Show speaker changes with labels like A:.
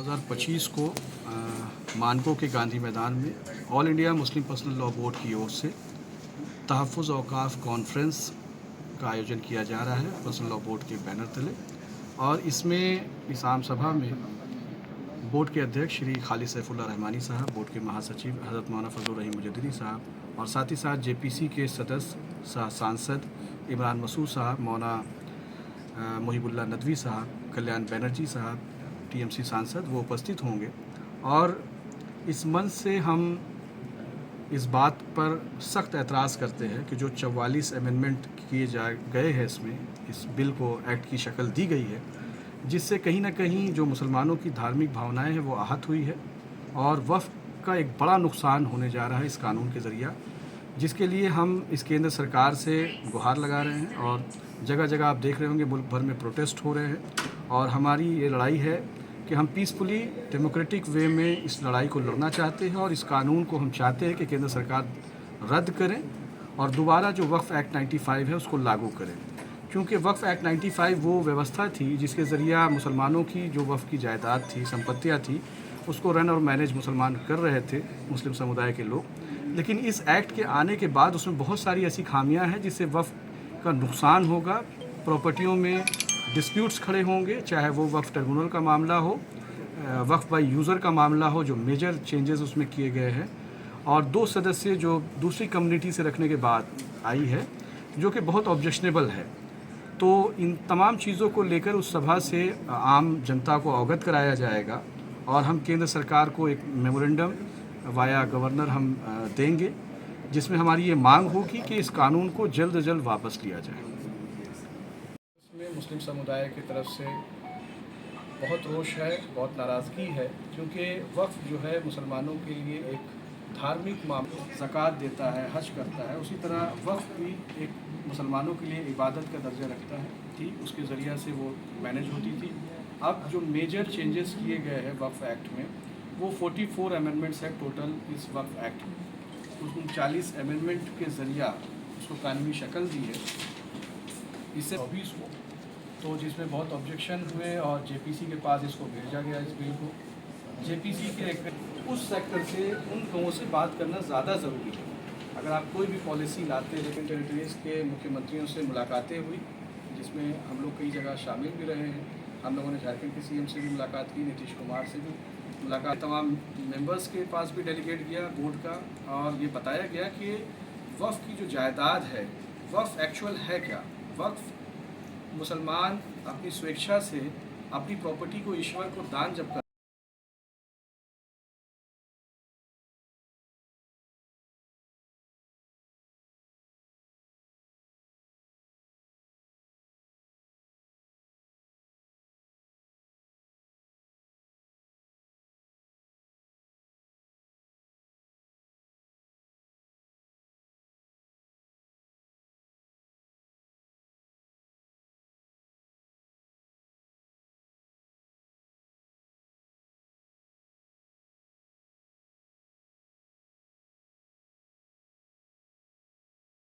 A: 2025 को मानकों के गांधी मैदान में all India Muslim personal law board की ओर से तहफ़्फ़ुज़ औक़ाफ़ कॉन्फ्रेंस का आयोजन किया जा रहा है पर्सनल लॉ बोर्ड के बैनर तले। और इसमें इस आम सभा में बोर्ड के अध्यक्ष श्री खालिद सैफुल्लाह रहमानी साहब, बोर्ड के महासचिव हज़रत मौलाना फज़लुर रहीम मुजद्दिदी साहब और साथ ही साथ जेपीसी के सदस्य सांसद इमरान मसूद साहब, मौलाना मुहिबुल्लाह नदवी साहब, कल्याण बनर्जी साहब, टीएमसी सांसद वो उपस्थित होंगे। और इस मंच से हम इस बात पर सख्त एतराज़ करते हैं कि जो 44 अमेंडमेंट किए गए हैं, इसमें इस बिल को एक्ट की शक्ल दी गई है, जिससे कहीं ना कहीं जो मुसलमानों की धार्मिक भावनाएं हैं वो आहत हुई है और वफ़ का एक बड़ा नुकसान होने जा रहा है इस कानून के ज़रिए, जिसके लिए हम इस केंद्र सरकार से गुहार लगा रहे हैं। और जगह जगह आप देख रहे होंगे मुल्क भर में प्रोटेस्ट हो रहे हैं और हमारी ये लड़ाई है कि हम पीसफुली डेमोक्रेटिक वे में इस लड़ाई को लड़ना चाहते हैं और इस कानून को हम चाहते हैं कि केंद्र सरकार रद्द करें और दोबारा जो वक्फ़ एक्ट 95 है उसको लागू करें। क्योंकि वक्फ़ एक्ट 95 वो व्यवस्था थी जिसके ज़रिए मुसलमानों की जो वक्फ़ की जायदाद थी, संपत्तियाँ थी, उसको रन और मैनेज मुसलमान कर रहे थे, मुस्लिम समुदाय के लोग। लेकिन इस एक्ट के आने के बाद उसमें बहुत सारी ऐसी खामियां हैं जिससे वक्फ़ का नुकसान होगा, प्रॉपर्टियों में डिस्प्यूट्स खड़े होंगे, चाहे वो वक्फ़ ट्रिब्यूनल का मामला हो, वक्फ़ बाय यूज़र का मामला हो, जो मेजर चेंजेस उसमें किए गए हैं, और 2 सदस्य जो दूसरी कम्युनिटी से रखने के बाद आई है, जो कि बहुत ऑब्जेक्शनेबल है। तो इन तमाम चीज़ों को लेकर उस सभा से आम जनता को अवगत कराया जाएगा और हम केंद्र सरकार को एक मेमोरेंडम वाया गवर्नर हम देंगे, जिसमें हमारी ये मांग होगी कि इस कानून को जल्द से जल्द वापस लिया जाए। इसमें मुस्लिम समुदाय की तरफ से बहुत रोष है, बहुत नाराज़गी है, क्योंकि वक्फ़ जो है मुसलमानों के लिए एक धार्मिक मामला, ज़कात देता है, हज करता है, उसी तरह वक्फ़ भी एक मुसलमानों के लिए इबादत का दर्जा रखता है थी, उसके ज़रिए से वो मैनेज होती थी। अब जो मेजर चेंजेस किए गए हैं वक्फ़ एक्ट में, वो 44 अमेंडमेंट्स है टोटल इस वक्फ़ एक्ट में। उस 39 अमेंडमेंट के ज़रिए उसको कानूनी शक्ल दी है, इससे 24 हो तो जिसमें बहुत ऑब्जेक्शन हुए और जेपीसी के पास इसको भेजा गया इस बिल को। जेपीसी के उस सेक्टर से उन लोगों से बात करना ज़्यादा ज़रूरी है। अगर आप कोई भी पॉलिसी लाते हैं, टेरिटरीज़ के मुख्यमंत्रियों से मुलाकातें हुई, जिसमें हम लोग कई जगह शामिल भी रहे हैं। हम लोगों ने झारखंड के सीएम से भी मुलाकात की, नीतीश कुमार से भी मुलाकात, तमाम मेंबर्स के पास भी डेलीगेट गया बोर्ड का, और ये बताया गया कि वक्फ़ की जो जायदाद है, वक्फ़ एक्चुअल है क्या। वक्फ़ मुसलमान अपनी स्वेच्छा से अपनी प्रॉपर्टी को ईश्वर को दान जब कर